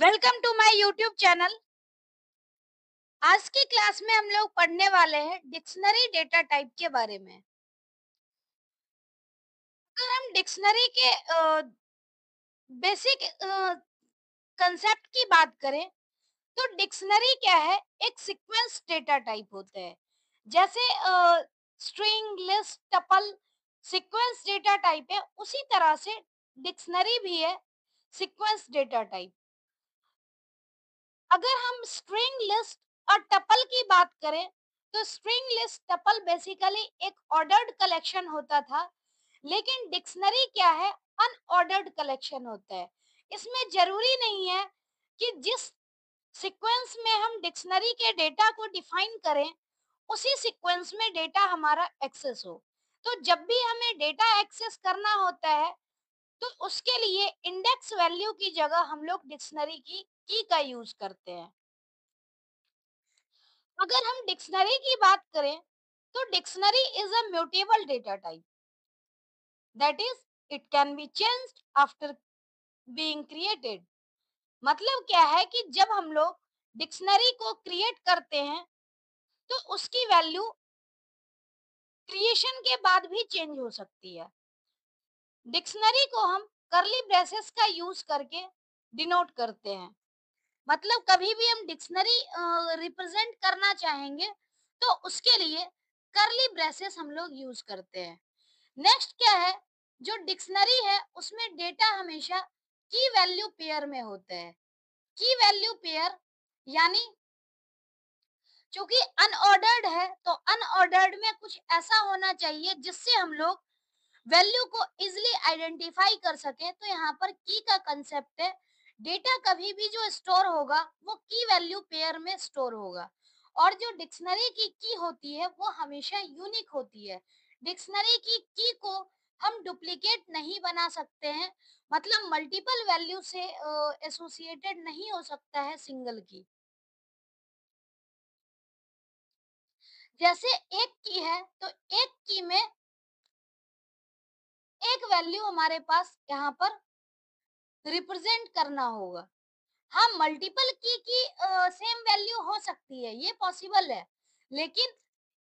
Welcome to my YouTube channel. आज की class में हम लोग पढ़ने वाले हैं डिक्शनरी डेटा टाइप के बारे में। अगर हम डिक्शनरी के बेसिक कंसेप्ट की बात करें तो डिक्शनरी क्या है, एक सीक्वेंस डेटा टाइप होता है। जैसे string, list, tuple sequence data type है, उसी तरह से डिक्शनरी भी है सीक्वेंस डेटा टाइप। अगर हम स्ट्रिंग लिस्ट और टपल की बात करें तो स्ट्रिंग लिस्ट, टपल बेसिकली एक ऑर्डर्ड कलेक्शन होता था, लेकिन डिक्शनरी क्या है, अनऑर्डर्ड कलेक्शन होता है। इसमें जरूरी नहीं है कि जिस सीक्वेंस में हम डिक्शनरी के डेटा को डिफाइन करें उसी सीक्वेंस में डेटा हमारा एक्सेस हो। तो जब भी हमें डेटा एक्सेस करना होता है तो उसके लिए इंडेक्स वैल्यू की जगह हम लोग डिक्शनरी की का यूज करते हैं। अगर हम डिक्शनरी की बात करें तो dictionary is a mutable data type, that is it can be changed after being created. मतलब क्या है कि जब हम लोग डिक्शनरी को क्रिएट करते हैं तो उसकी वैल्यू क्रिएशन के बाद भी चेंज हो सकती है। डिक्शनरी को हम करली ब्रेसेस का यूज करके डिनोट करते हैं। मतलब कभी भी हम डिक्शनरी रिप्रेजेंट करना चाहेंगे तो उसके लिए करली ब्रेसेस हम लोग यूज करते हैं। नेक्स्ट क्या है, जो डिक्शनरी है उसमें डेटा हमेशा की वैल्यू पेयर में होता है। की वैल्यू पेयर यानी चूंकि अनऑर्डर्ड है तो अनऑर्डर्ड में कुछ ऐसा होना चाहिए जिससे हम लोग वैल्यू को इजिली आइडेंटिफाई कर सके। तो यहाँ पर की का कंसेप्ट है, डेटा कभी भी जो स्टोर होगा वो की वैल्यू पेयर में स्टोर होगा। और जो डिक्शनरी की होती है वो हमेशा यूनिक होती है। डिक्शनरी की को हम डुप्लीकेट नहीं बना सकते हैं, मतलब मल्टीपल वैल्यू से एसोसिएटेड नहीं हो सकता है सिंगल की। जैसे एक की है तो एक की में एक वैल्यू हमारे पास यहाँ पर रिप्रेजेंट करना होगा। हाँ, मल्टीपल की सेम वैल्यू हो सकती है, ये पॉसिबल है, लेकिन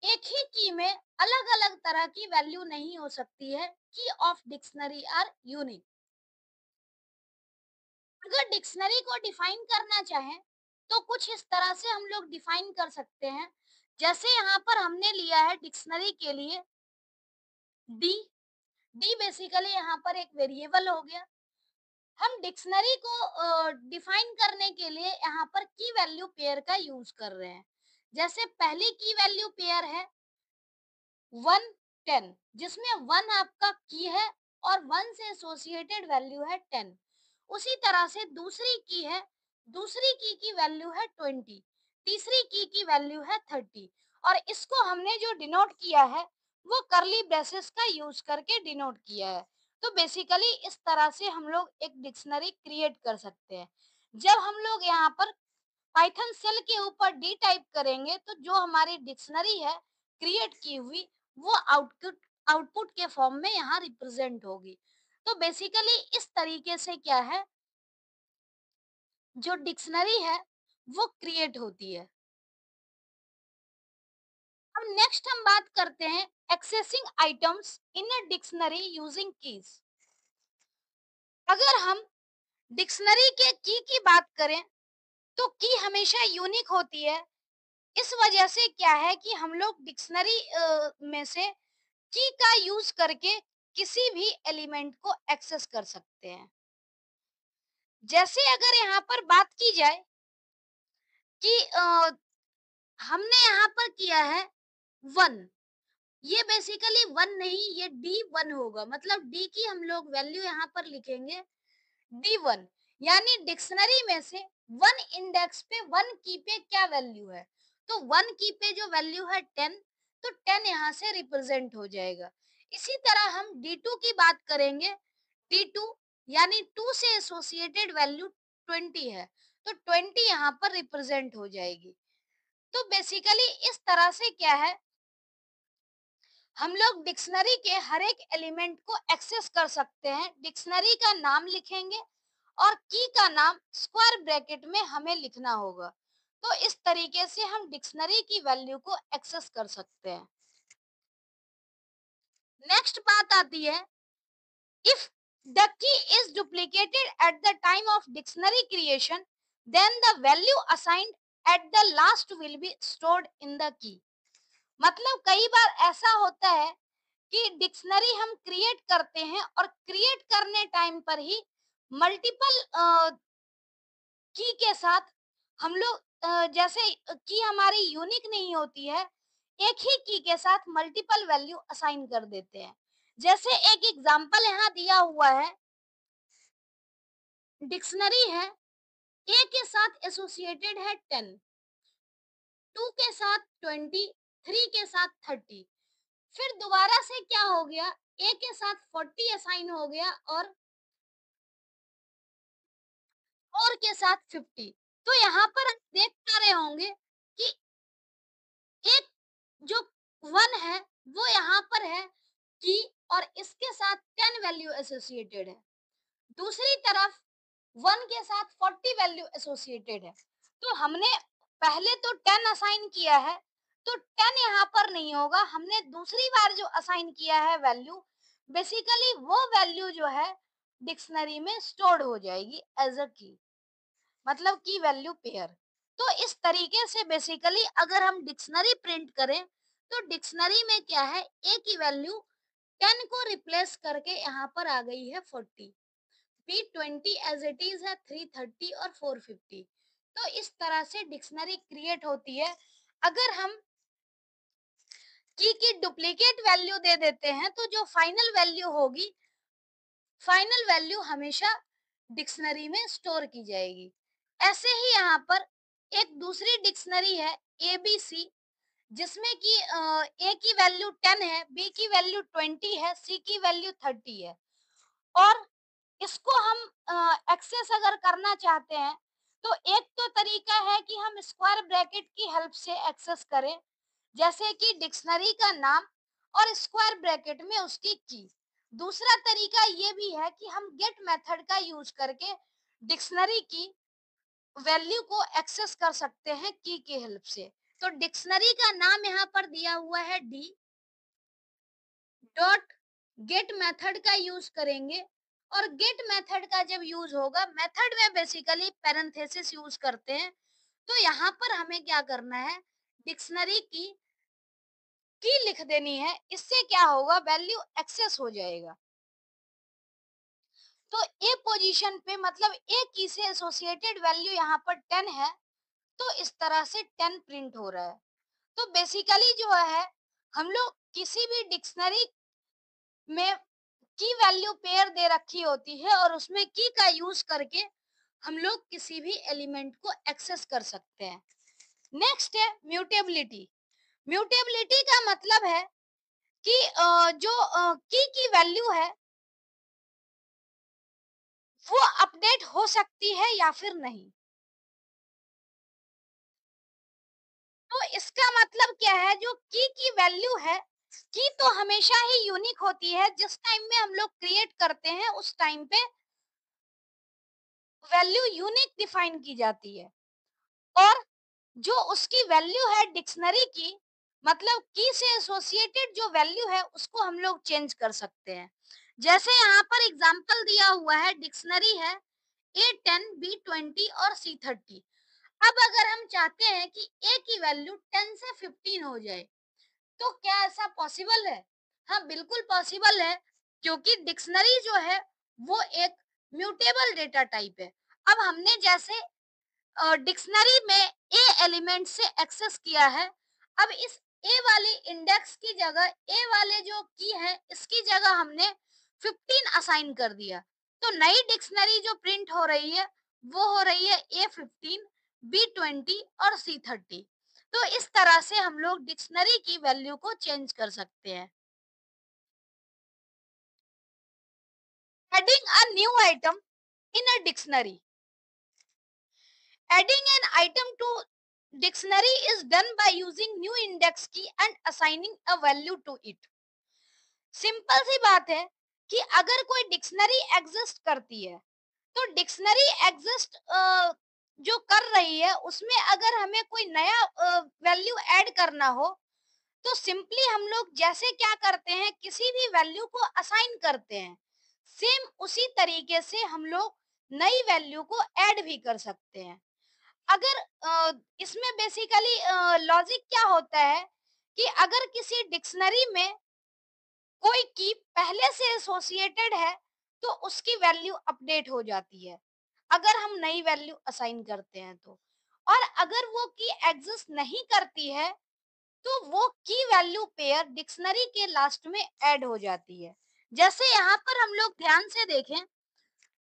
एक ही की में अलग अलग तरह की वैल्यू नहीं हो सकती है। की ऑफ डिक्शनरी आर यूनिक। अगर डिक्शनरी को डिफाइन करना चाहें तो कुछ इस तरह से हम लोग डिफाइन कर सकते हैं। जैसे यहाँ पर हमने लिया है डिक्शनरी के लिए डी। डी बेसिकली यहाँ पर एक वेरिएबल हो गया। हम डिक्शनरी को डिफाइन करने के लिए यहाँ पर की वैल्यू पेयर का यूज कर रहे हैं। जैसे पहली की वैल्यू पेयर है 1 10, जिसमें 1 आपका की है और 1 से एसोसिएटेड वैल्यू है 10। उसी तरह से दूसरी की है, दूसरी की वैल्यू है 20, तीसरी की वैल्यू है 30। और इसको हमने जो डिनोट किया है वो करली ब्रेसेस का यूज करके डिनोट किया है। तो बेसिकली इस तरह से हम लोग एक डिक्शनरी क्रिएट कर सकते हैं। जब हम लोग यहाँ पर पाइथन सेल के ऊपर डी टाइप करेंगे तो जो हमारी डिक्शनरी है क्रिएट की हुई वो आउटपुट आउटपुट के फॉर्म में यहाँ रिप्रेजेंट होगी। तो बेसिकली इस तरीके से क्या है, जो डिक्शनरी है वो क्रिएट होती है। अब नेक्स्ट हम बात करते हैं accessing items in a dictionary using keys. अगर हम डिक्शनरी के की बात करें तो की हमेशा यूनिक होती है। इस वजह से क्या है कि हम लोग डिक्शनरी में से की का यूज करके किसी भी एलिमेंट को एक्सेस कर सकते हैं। जैसे अगर यहाँ पर बात की जाए कि हमने यहाँ पर किया है 1, ये बेसिकली 1 नहीं, ये D1 होगा। मतलब डी की हम लोग वैल्यू यहाँ पर लिखेंगे D1, यानी डिक्शनरी में से 1 इंडेक्स पे 1 की पे क्या वैल्यू है। तो 1 की पे जो वैल्यू है 10, तो 10 यहाँ से रिप्रेजेंट हो जाएगा। इसी तरह हम D2 की बात करेंगे। D2 यानी 2 से एसोसिएटेड वैल्यू 20 है, तो 20 यहाँ पर रिप्रेजेंट हो जाएगी। तो बेसिकली इस तरह से क्या है, हम लोग डिक्शनरी के हर एक एलिमेंट को एक्सेस कर सकते हैं। डिक्शनरी का नाम लिखेंगे और की का नाम स्क्वायर ब्रैकेट में हमें लिखना होगा। तो इस तरीके से हम डिक्शनरी की वैल्यू को एक्सेस कर सकते हैं। नेक्स्ट बात आती है, if the key is duplicated at the time of dictionary creation, then the value assigned at the last will be stored in the key। मतलब कई बार ऐसा होता है कि डिक्शनरी हम क्रिएट करते हैं और क्रिएट करने टाइम पर ही मल्टीपल की के साथ हम लोग जैसे की हमारी यूनिक नहीं होती है, एक ही की के साथ मल्टीपल वैल्यू असाइन कर देते हैं। जैसे एक एग्जांपल यहाँ दिया हुआ है, डिक्शनरी है, ए के साथ एसोसिएटेड है 10, 2 के साथ 20, 3 के साथ 30। फिर दोबारा से क्या हो गया, ए के साथ 40 असाइन हो गया और 4 के साथ 50। तो यहाँ पर हम देख पा रहे होंगे कि एक जो 1 है वो यहाँ पर है की और इसके साथ 10 वैल्यू एसोसिएटेड है। दूसरी तरफ 1 के साथ 40 वैल्यू एसोसिएटेड है। तो हमने पहले तो 10 असाइन किया है, तो 10 यहाँ पर नहीं होगा। हमने दूसरी बार जो असाइन किया है वैल्यू, बेसिकली वो वैल्यू जो है डिक्शनरी में स्टोर्ड हो जाएगी एज अ की, मतलब की वैल्यू पेयर। तो इस तरीके से बेसिकली अगर हम डिक्शनरी प्रिंट करें तो डिक्शनरी में क्या है, ए की वैल्यू 10 को रिप्लेस करके यहाँ पर आ गई है 40, बी 20 एज इट इज है 330 और 450। तो इस तरह से डिक्शनरी क्रिएट होती है। अगर हम की डुप्लीकेट वैल्यू दे देते हैं तो जो फाइनल वैल्यू होगी, फाइनल वैल्यू हमेशा डिक्शनरी में स्टोर की जाएगी। ऐसे ही यहाँ पर एक दूसरी डिक्शनरी है एबीसी, जिसमें कि ए की वैल्यू 10 है, बी की वैल्यू 20 है, सी की वैल्यू 30 है। और इसको हम एक्सेस अगर करना चाहते हैं तो एक तो तरीका है कि हम स्क्वायर ब्रैकेट की हेल्प से एक्सेस करें, जैसे कि डिक्शनरी का नाम और स्क्वायर ब्रैकेट में उसकी की। दूसरा तरीका ये भी है कि हम गेट मेथड का यूज करके डिक्शनरी की वैल्यू को एक्सेस कर सकते हैं की के हेल्प से। तो डिक्शनरी का नाम यहाँ पर दिया हुआ है डी डॉट गेट मेथड का यूज करेंगे। और गेट मेथड का जब यूज होगा, मेथड में बेसिकली पैरेंथेसिस यूज करते हैं। तो यहाँ पर हमें क्या करना है, डिक्शनरी की लिख देनी है। इससे क्या होगा, वैल्यू एक्सेस हो जाएगा। तो ए पोजीशन पे मतलब ए की से एसोसिएटेड वैल्यू यहाँ पर 10 है, तो इस तरह से 10 प्रिंट हो रहा है। तो बेसिकली जो है, हम लोग किसी भी डिक्शनरी में की वैल्यू पेयर दे रखी होती है और उसमें की का यूज करके हम लोग किसी भी एलिमेंट को एक्सेस कर सकते हैं। नेक्स्ट है म्यूटेबिलिटी। म्यूटेबिलिटी का मतलब है कि जो की वैल्यू है वो अपडेट हो सकती है या फिर नहीं। तो इसका मतलब क्या है, जो की वैल्यू है, की तो हमेशा ही यूनिक होती है। जिस टाइम में हम लोग क्रिएट करते हैं उस टाइम पे वैल्यू यूनिक डिफाइन की जाती है। और जो उसकी वैल्यू है डिक्शनरी की, मतलब की से एसोसिएटेड जो वैल्यू है उसको हम लोग चेंज कर सकते हैं। जैसे यहाँ पर एग्जांपल दिया हुआ है, डिक्शनरी है A10, B20 और C30। अब अगर हम चाहते हैं कि ए की वैल्यू 10 से 15 हो जाए, तो क्या ऐसा पॉसिबल है? हाँ, बिल्कुल पॉसिबल है, क्योंकि डिक्शनरी जो है वो एक म्यूटेबल डेटा टाइप है। अब हमने जैसे डिक्शनरी में ए एलिमेंट से एक्सेस किया है, अब इस ए वाली इंडेक्स की जगह ए वाले जो की है इसकी जगह हमने 15 असाइन कर दिया। तो नई डिक्शनरी जो प्रिंट हो रही है वो हो रही है A15, B20 और C30। तो इस तरह से हम लोग डिक्शनरी की वैल्यू को चेंज कर सकते हैं। Adding a new item in a dictionary. Adding an item to dictionary is done by using new index key and assigning a value to it। Simple सी बात है कि अगर कोई डिक्शनरी एग्जिस्ट करती है तो डिक्शनरी एग्जिस्ट जो कर रही है उसमें अगर हमें कोई नया वैल्यू ऐड करना हो तो सिंपली हम लोग जैसे क्या करते हैं, किसी भी वैल्यू को असाइन करते हैं, सेम उसी तरीके से हम लोग नई वैल्यू को ऐड भी कर सकते हैं। अगर इसमें बेसिकली लॉजिक क्या होता है कि अगर किसी डिक्शनरी में कोई की पहले से एसोसिएटेड है तो उसकी वैल्यू अपडेट हो जाती है अगर हम नई वैल्यू असाइन करते हैं तो। और अगर वो की एग्जिस्ट नहीं करती है तो वो की वैल्यू पेयर डिक्शनरी के लास्ट में ऐड हो जाती है। जैसे यहाँ पर हम लोग ध्यान से देखें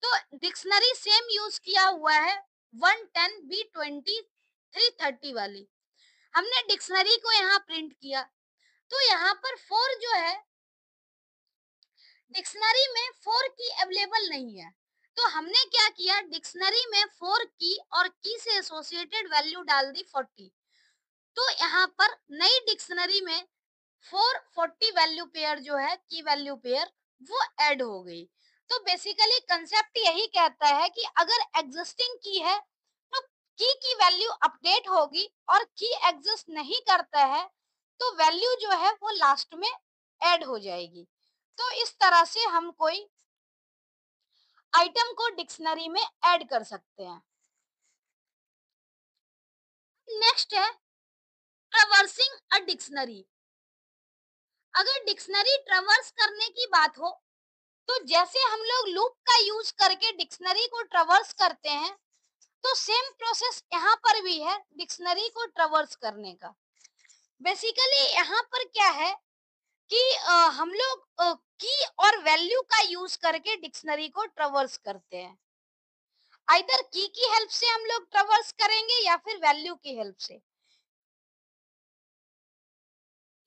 तो डिक्शनरी सेम यूज किया हुआ है 110 B20 330 वाली। हमने डिक्शनरी को यहाँ प्रिंट किया तो यहाँ पर 4 जो है डिक्शनरी में 4 की अवेलेबल नहीं है। तो हमने क्या किया, डिक्शनरी में 4 की और की से एसोसिएटेड वैल्यू डाल दी 40। तो यहाँ पर नई डिक्शनरी में 440 वैल्यू पेयर जो है की वैल्यू पेयर वो ऐड हो गई। तो बेसिकली कंसेप्ट यही कहता है कि अगर एग्जिस्टिंग की है तो की वैल्यू अपडेट होगी और की एग्जिस्ट नहीं करता है तो वैल्यू जो है वो लास्ट में ऐड हो जाएगी। तो इस तरह से हम कोई आइटम को डिक्शनरी में ऐड कर सकते हैं। नेक्स्ट है ट्रैवर्सिंग अ डिक्शनरी। अगर डिक्शनरी ट्रैवर्स करने की बात हो तो जैसे हम लोग लूप का यूज करके डिक्शनरी को ट्रैवर्स करते हैं तो सेम प्रोसेस यहाँ पर भी है डिक्शनरी को ट्रैवर्स करने का। बेसिकली यहाँ पर क्या है कि हम लोग की और वैल्यू का यूज करके डिक्शनरी को ट्रैवर्स करते हैं। आइदर की हेल्प से हम लोग ट्रैवर्स करेंगे या फिर वैल्यू की हेल्प से।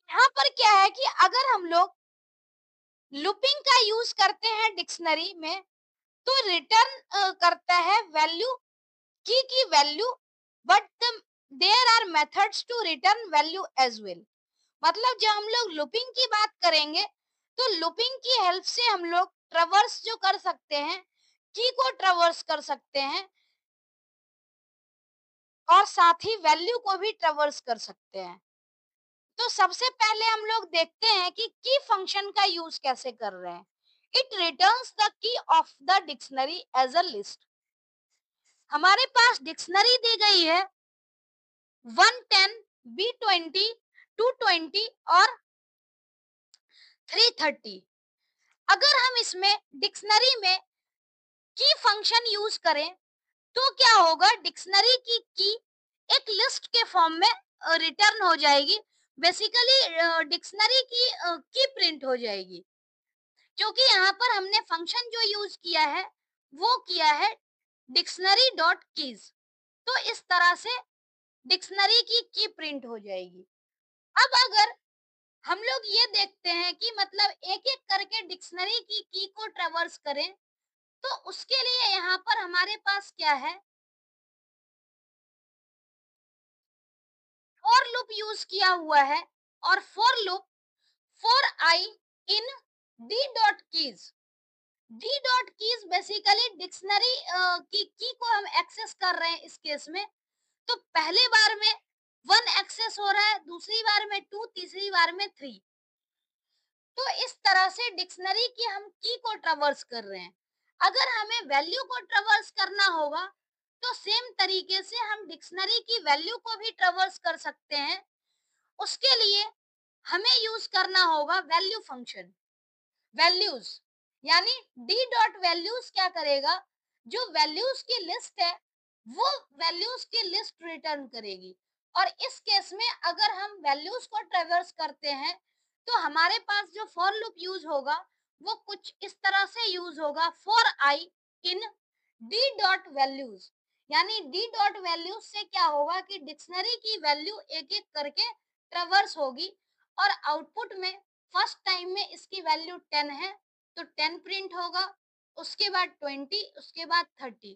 यहाँ पर क्या है कि अगर हम लोग लूपिंग का यूज करते हैं डिक्शनरी में तो रिटर्न करता है वैल्यू की value, but there are methods to return value as well. मतलब जब हम लोग लूपिंग की बात करेंगे तो लूपिंग की हेल्प से हम लोग ट्रैवर्स जो कर सकते हैं, की को ट्रैवर्स कर सकते हैं और साथ ही वैल्यू को भी ट्रैवर्स कर सकते हैं। तो सबसे पहले हम लोग देखते हैं कि की फंक्शन का यूज कैसे कर रहे हैं। It returns the key of the dictionary as a list. हमारे पास डिक्शनरी दी गई है 110 B20 220 और 330। अगर हम इसमें डिक्शनरी में की फंक्शन यूज करें तो क्या होगा, डिक्शनरी की एक लिस्ट के फॉर्म में रिटर्न हो जाएगी। बेसिकली डिक्शनरी की प्रिंट हो जाएगी क्योंकि यहाँ पर हमने फंक्शन जो यूज किया है वो किया है डिक्शनरी डॉट कीज। तो इस तरह से डिक्शनरी की प्रिंट हो जाएगी। अब अगर हम लोग ये देखते हैं कि मतलब एक एक करके डिक्शनरी की को ट्रैवर्स करें तो उसके लिए यहाँ पर हमारे पास क्या है, फॉर लूप यूज किया हुआ है और for loop for I in D dot keys. D dot keys basically dictionary की को हम एक्सेस कर रहे हैं इस केस में। तो पहले बार में 1 एक्सेस हो रहा है, दूसरी बार में 2, तीसरी बार में 3। तो इस तरह से डिक्शनरी की हम की को ट्रैवर्स कर रहे हैं। अगर हमें वैल्यू को ट्रैवर्स करना होगा तो सेम तरीके से हम डिक्शनरी की वैल्यू को भी ट्रैवर्स कर सकते हैं। उसके लिए हमें यूज करना होगा वैल्यू फंक्शन। वैल्यूज यानी डी डॉट वैल्यूज क्या करेगा, जो वैल्यूज की लिस्ट है वो वैल्यूज की लिस्ट रिटर्न करेगी। और इस केस में अगर हम वैल्यूज को ट्रैवर्स करते हैं तो हमारे पास जो फॉर लूप यूज होगा वो कुछ इस तरह से यूज होगा, for I in D dot values. यानी डी डॉट वैल्यूज से क्या होगा कि डिक्शनरी की वैल्यू एक एक करके ट्रैवर्स होगी और आउटपुट में फर्स्ट टाइम में इसकी वैल्यू 10 है तो 10 प्रिंट होगा, उसके बाद 20, उसके बाद 30।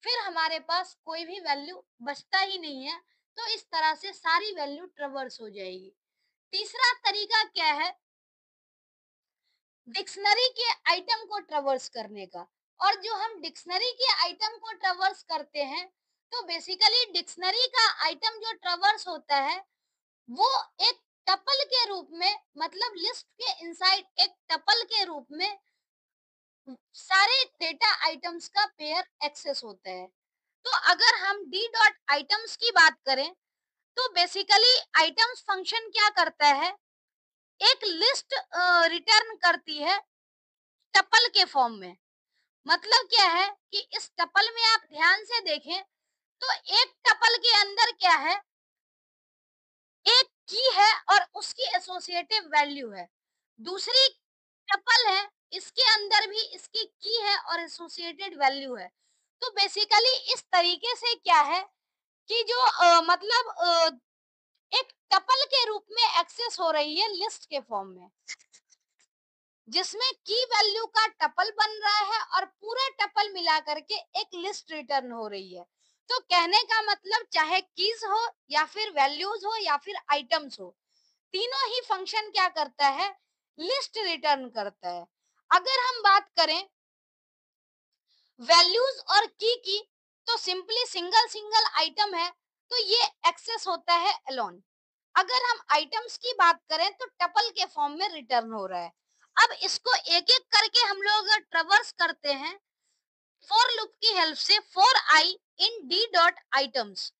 फिर हमारे पास कोई भी वैल्यू बचता ही नहीं है। तो इस तरह से सारी वैल्यू ट्रैवर्स हो जाएगी। तीसरा तरीका क्या है डिक्शनरी के आइटम को ट्रैवर्स करने का। और जो हम डिक्शनरी के आइटम को ट्रैवर्स करते हैं, तो बेसिकली डिक्शनरी का आइटम जो ट्रैवर्स होता है वो एक टपल के रूप में, मतलब लिस्ट के इनसाइड एक टपल के रूप में सारे डेटा आइटम्स का पेयर एक्सेस होता है। तो अगर हम डी डॉट आइटम्स की बात करें, तो बेसिकली आइटम्स फंक्शन क्या करता है, एक लिस्ट रिटर्न करती है टपल के फॉर्म में। मतलब क्या है कि इस टपल में आप ध्यान से देखें तो एक टपल के अंदर क्या है, एक की है और उसकी एसोसिएटिव वैल्यू है। दूसरी टपल है, इसके अंदर भी इसकी की है और एसोसिएटेड वैल्यू है। तो बेसिकली इस तरीके से क्या है कि जो एक टपल के रूप में एक्सेस हो रही है लिस्ट के फॉर्म में, जिसमें की वैल्यू का टपल बन रहा है और पूरा टपल मिला करके एक लिस्ट रिटर्न हो रही है। तो कहने का मतलब चाहे कीज हो या फिर वैल्यूज हो या फिर आइटम्स हो, तीनों ही फंक्शन क्या करता है, लिस्ट रिटर्न करता है। अगर हम बात करें वैल्यूज और की, तो सिंपली सिंगल सिंगल आइटम है तो ये एक्सेस होता है अलोन। अगर हम आइटम्स की बात करें तो टपल के फॉर्म में रिटर्न हो रहा है। अब इसको एक एक करके हम लोग ट्रैवर्स करते हैं फॉर लूप की हेल्प से, for I in D dot items,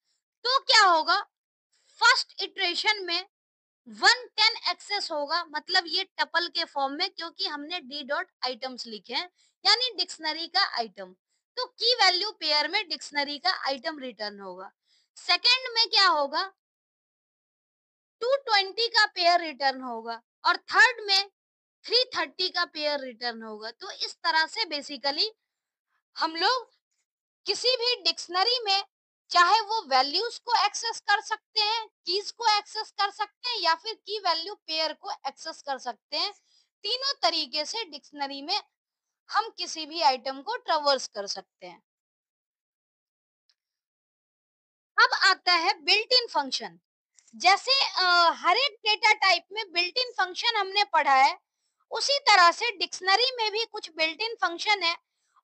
तो क्या होगा, फर्स्ट इटरेशन में 110 एक्सेस होगा, मतलब ये टपल के फॉर्म में, क्योंकि हमने डी डॉट आइटम्स लिखे हैं यानी डिक्शनरी का आइटम। तो की वैल्यू पेयर में डिक्शनरी का आइटम रिटर्न होगा। सेकंड में क्या होगा, 220 का पेयर रिटर्न होगा और थर्ड में 330 का पेयर रिटर्न होगा। तो इस तरह से बेसिकली हम लोग किसी भी डिक्शनरी में चाहे वो वैल्यूज को एक्सेस कर सकते हैं, कीज को एक्सेस कर सकते हैं या फिर की वैल्यू पेयर को एक्सेस कर सकते हैं। तीनों तरीके से डिक्शनरी में हम किसी भी आइटम को ट्रैवर्स कर सकते हैं। अब आता है बिल्ट इन फंक्शन। जैसे हर एक डेटा टाइप में बिल्ट इन फंक्शन हमने पढ़ा है, उसी तरह से डिक्शनरी में भी कुछ बिल्ट इन फंक्शन है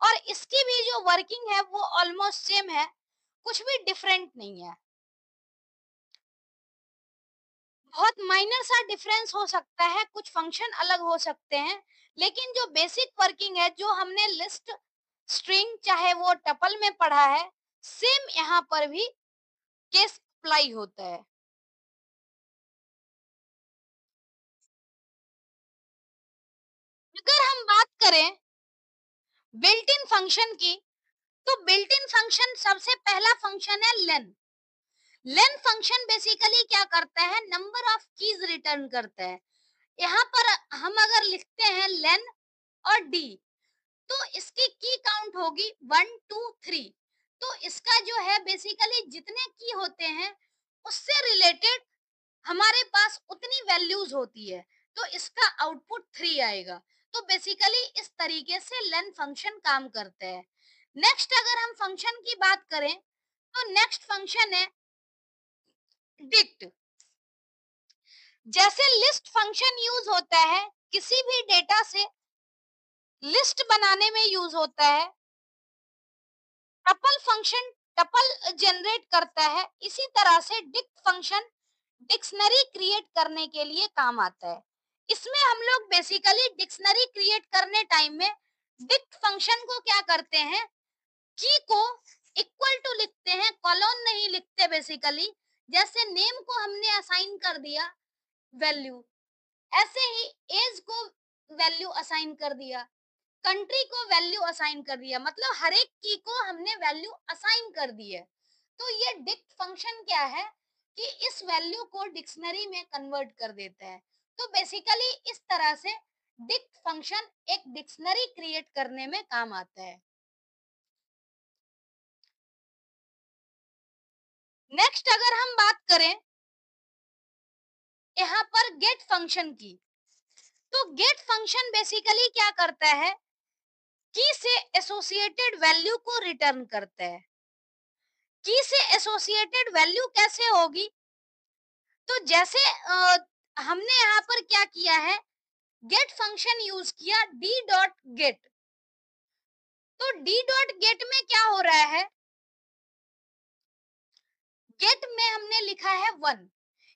और इसकी भी जो वर्किंग है वो ऑलमोस्ट सेम है, कुछ भी डिफरेंट नहीं है। बहुत माइनर सा डिफरेंस हो सकता है, कुछ फंक्शन अलग हो सकते हैं, लेकिन जो बेसिक वर्किंग है, जो हमने लिस्ट, स्ट्रिंग चाहे वो टपल में पढ़ा है, सेम यहाँ पर भी केस अप्लाई होता है। अगर हम बात करें बिल्ट इन फंक्शन की, तो बिल्ट इन फंक्शन सबसे पहला फंक्शन है लेन। लेन फंक्शन बेसिकली क्या करता है, नंबर ऑफ कीज रिटर्न करता है। यहाँ पर हम अगर लिखते हैं लेन और डी, तो इसकी की काउंट होगी 1 2 3। तो इसका जो है बेसिकली जितने की होते हैं उससे रिलेटेड हमारे पास उतनी वैल्यूज होती है, तो इसका आउटपुट 3 आएगा। तो बेसिकली इस तरीके से लेन फंक्शन काम करता है। नेक्स्ट अगर हम फंक्शन की बात करें, तो नेक्स्ट फंक्शन है डिक्ट। जैसे लिस्ट फंक्शन यूज होता है किसी भी डेटा से लिस्ट बनाने में यूज होता है, टपल फंक्शन टपल जनरेट करता है, इसी तरह से डिक्ट फंक्शन डिक्शनरी क्रिएट करने के लिए काम आता है। इसमें हम लोग बेसिकली डिक्शनरी क्रिएट करने टाइम में डिक्ट फंक्शन को क्या करते हैं, की को इक्वल टू लिखते हैं, कॉलन नहीं लिखते बेसिकली। जैसे नेम को हमने असाइन कर दिया वैल्यू, ऐसे ही एज को वैल्यू असाइन कर दिया, कंट्री को वैल्यू असाइन कर दिया, मतलब हर एक की को हमने वैल्यू असाइन कर दी है। तो ये डिक्ट फंक्शन क्या है कि इस वैल्यू को डिक्शनरी में कन्वर्ट कर देता है। तो बेसिकली इस तरह से डिक्ट फंक्शन एक डिक्शनरी क्रिएट करने में काम आता है। नेक्स्ट अगर हम बात करें यहाँ पर गेट फंक्शन की, तो गेट फंक्शन बेसिकली क्या करता है, की से एसोसिएटेड वैल्यू को रिटर्न करता है। की से एसोसिएटेड वैल्यू कैसे होगी, तो जैसे हमने यहाँ पर क्या किया है, गेट फंक्शन यूज किया डी डॉट गेट, तो डी डॉट गेट में क्या हो रहा है, गेट में हमने लिखा है 1,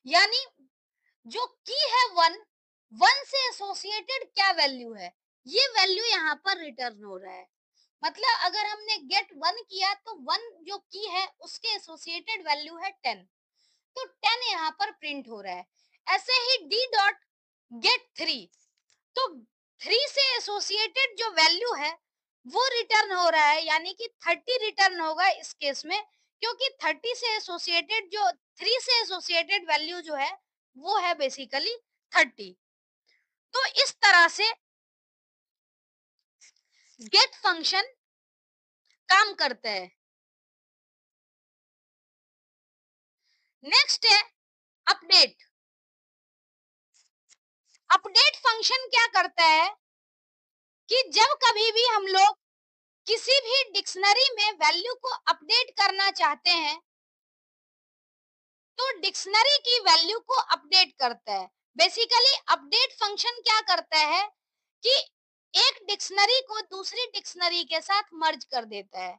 यानी जो की है 1, 1 से एसोसिएटेड क्या वैल्यू है, ये वैल्यू यहाँ पर रिटर्न हो रहा है। मतलब अगर हमने गेट 1 किया तो 1 जो की है उसके एसोसिएटेड वैल्यू है 10, तो 10 यहाँ पर प्रिंट हो रहा है। ऐसे ही डी डॉट गेट 3, तो 3 से एसोसिएटेड जो वैल्यू है वो रिटर्न हो रहा है, यानी कि 30 रिटर्न होगा इस केस में, क्योंकि 30 से एसोसिएटेड जो 3 से एसोसिएटेड वैल्यू जो है वो है बेसिकली 30। तो इस तरह से गेट फंक्शन काम करता है। नेक्स्ट है अपडेट। अपडेट फंक्शन क्या करता है कि जब कभी भी हम लोग किसी भी डिक्शनरी में वैल्यू को अपडेट करना चाहते हैं तो डिक्शनरी की वैल्यू को अपडेट करता है। बेसिकली अपडेट फंक्शन क्या करता है कि एक डिक्शनरी को दूसरी डिक्शनरी के साथ मर्ज कर देता है।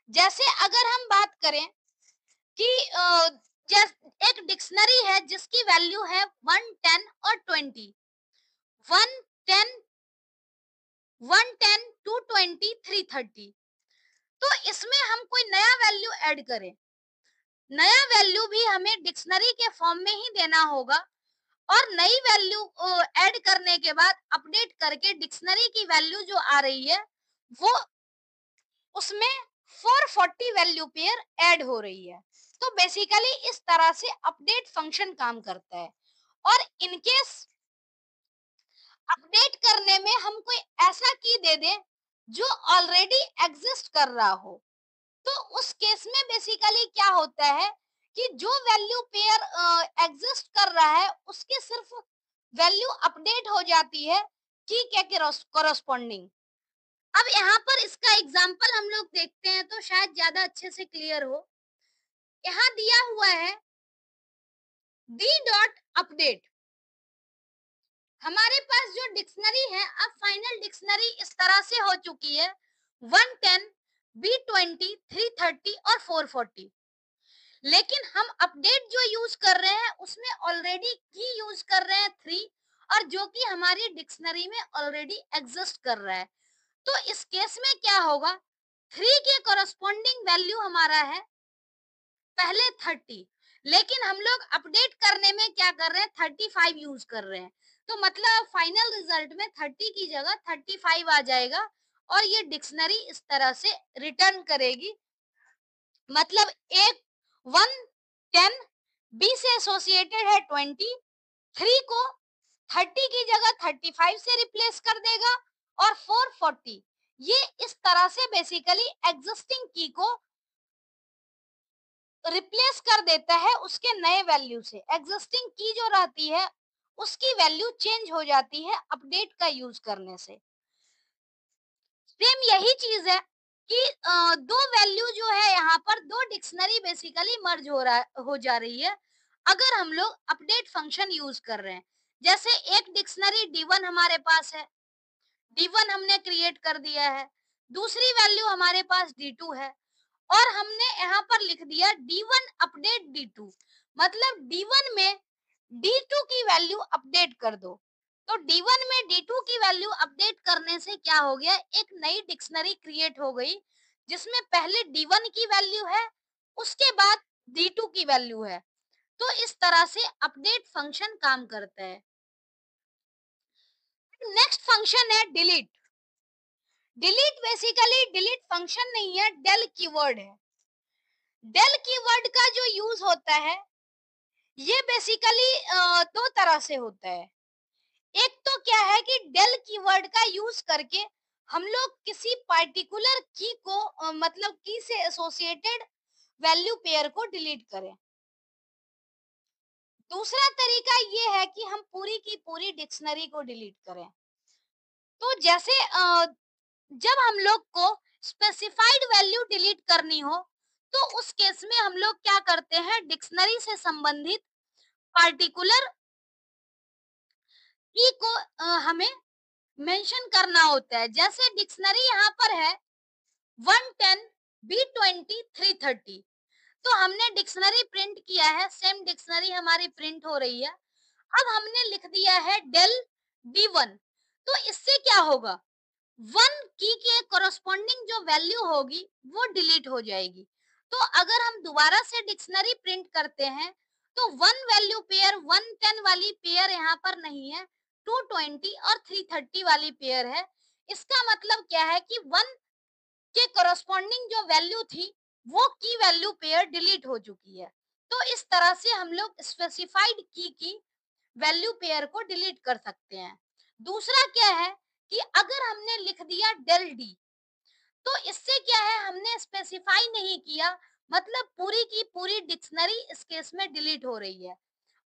जैसे अगर हम बात करें कि एक डिक्शनरी है जिसकी वैल्यू है 1, 10 और 20, 1, 10, 110, 220, 330, तो इसमें हम कोई नया वैल्यू ऐड करें, नया वैल्यू भी हमें डिक्शनरी के फॉर्म में ही देना होगा, और नई वैल्यू ऐड करने के बाद अपडेट करके डिक्शनरी की वैल्यू जो आ रही है वो उसमें 440 वैल्यू पेयर ऐड हो रही है। तो बेसिकली इस तरह से अपडेट फंक्शन काम करता है। और इनकेस अपडेट करने में हम कोई ऐसा की दे दें जो ऑलरेडी एग्जिस्ट कर रहा हो, तो उस केस में बेसिकली क्या होता है कि जो वैल्यू पेयर एग्जिस्ट कर रहा है उसके सिर्फ वैल्यू अपडेट हो जाती है की के कॉरस्पॉन्डिंग। अब यहाँ पर इसका एग्जांपल हम लोग देखते हैं तो शायद ज्यादा अच्छे से क्लियर हो। यहाँ दिया हुआ है डी डॉट अपडेट। हमारे पास जो डिक्शनरी है, अब फाइनल डिक्शनरी इस तरह से हो चुकी है 110, B20, 330 और 440, लेकिन हम अपडेट जो यूज कर रहे हैं उसमें ऑलरेडी की यूज कर रहे हैं 3, और जो कि हमारी डिक्शनरी में ऑलरेडी एग्जिस्ट कर रहा है। तो इस केस में क्या होगा, 3 के कॉरस्पॉन्डिंग वैल्यू हमारा है पहले 30, लेकिन हम लोग अपडेट करने में क्या कर रहे हैं 35 यूज कर रहे हैं, तो मतलब फाइनल रिजल्ट में 30 की जगह 35 आ जाएगा, और ये डिक्शनरी इस तरह से रिटर्न करेगी। मतलब एक 1, 10, बी से एसोसिएटेड है 20, 3 को 30 की जगह 35 से रिप्लेस कर देगा, और 440 ये इस तरह से बेसिकली एग्जिस्टिंग की को रिप्लेस कर देता है उसके नए वैल्यू से। एग्जिस्टिंग की जो रहती है उसकी वैल्यू चेंज हो जाती है अपडेट का यूज करने से। सेम यही चीज है कि दो वैल्यू जो है यहाँ पर दो डिक्शनरी बेसिकली मर्ज हो जा रही है अगर हम लोग अपडेट फंक्शन यूज कर रहे हैं। जैसे एक डिक्शनरी D1 हमारे पास है, D1 हमने क्रिएट कर दिया है, दूसरी वैल्यू हमारे पास D2 है, और हमने यहाँ पर लिख दिया D1 अपडेट D2, मतलब D1 में D2 की वैल्यू अपडेट कर दो। तो D1 में D2 की वैल्यू अपडेट करने से क्या हो गया, एक नई डिक्शनरी क्रिएट हो गई जिसमें पहले D1 की वैल्यू है, उसके बाद D2 की वैल्यू है। तो इस तरह से अपडेट फंक्शन काम करता है। नेक्स्ट फंक्शन है delete. Delete basically delete function नहीं है, डेल कीवर्ड है। डेल कीवर्ड का जो यूज होता है ये बेसिकली दो तरह से होता है। एक तो क्या है कि डेल कीवर्ड का यूज करके हम लोग किसी पार्टिकुलर की को मतलब की से एसोसिएटेड वैल्यू पेयर को डिलीट करें। दूसरा तरीका ये है कि हम पूरी की पूरी डिक्शनरी को डिलीट करें। तो जैसे जब हम लोग को स्पेसिफाइड वैल्यू डिलीट करनी हो तो उस केस में हम लोग क्या करते हैं, डिक्शनरी से संबंधित पार्टिकुलर की को हमें मेंशन करना होता है। जैसे डिक्शनरी यहाँ पर है 110, B20, 330। तो हमने डिक्शनरी प्रिंट किया है, सेम डिक्शनरी हमारी प्रिंट हो रही है। अब हमने लिख दिया है डेल D1। तो इससे क्या होगा, वन की के कोरस्पॉन्डिंग जो वैल्यू होगी वो डिलीट हो जाएगी। तो अगर हम दोबारा से डिक्शनरी प्रिंट करते हैं तो वन वैल्यू पेयर 110 वाली पेयर यहाँ पर नहीं है, 220 और 330 वाली पेयर है। इसका मतलब क्या है कि वन के कोरस्पॉन्डिंग जो वैल्यू थी वो की वैल्यू पेयर डिलीट हो चुकी है। तो इस तरह से हम लोग स्पेसिफाइड की वैल्यू पेयर को डिलीट कर सकते हैं। दूसरा क्या है कि अगर हमने लिख दिया डेल डी, तो इससे क्या है, हमने स्पेसिफाई नहीं किया, मतलब पूरी की पूरी डिक्शनरी इस केस में डिलीट हो रही है।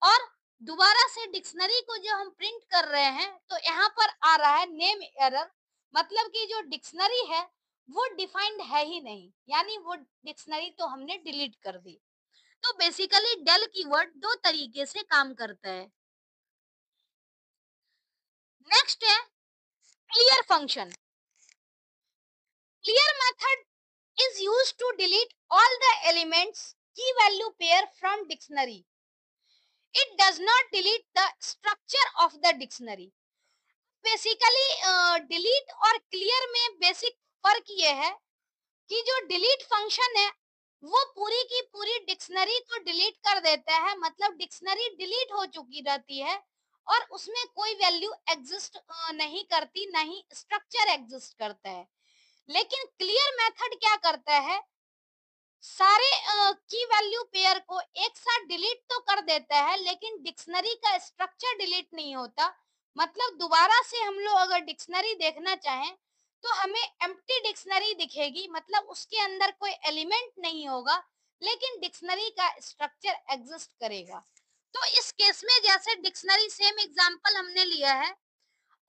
और दोबारा से डिक्शनरी को जो हम प्रिंट कर रहे हैं तो यहाँ पर आ रहा है नेम एरर, मतलब कि जो डिक्शनरी है वो डिफाइंड है ही नहीं, यानी वो डिक्शनरी तो हमने डिलीट कर दी। तो बेसिकली डेल कीवर्ड दो तरीके से काम करता है। नेक्स्ट है clear function. Clear method is used to delete all the elements key value pair from dictionary. It does not delete the structure of the dictionary. Basically delete और clear में basic फर्क ये है कि जो डिलीट फंक्शन है वो पूरी की पूरी डिक्शनरी को डिलीट कर देता है, मतलब डिक्शनरी डिलीट हो चुकी रहती है और उसमें कोई वैल्यू एग्जिस्ट नहीं करती, ना ही स्ट्रक्चर एग्जिस्ट करता है। लेकिन क्लियर मेथड क्या करता है, सारे की वैल्यू पेयर को एक साथ डिलीट तो कर देता है लेकिन डिक्शनरी का स्ट्रक्चर डिलीट नहीं होता। मतलब दोबारा से हम लोग अगर डिक्शनरी देखना चाहें तो हमें एम्प्टी डिक्शनरी दिखेगी, मतलब उसके अंदर कोई एलिमेंट नहीं होगा लेकिन डिक्शनरी का स्ट्रक्चर एग्जिस्ट करेगा। तो इस केस में जैसे डिक्शनरी सेम एग्जांपल हमने लिया है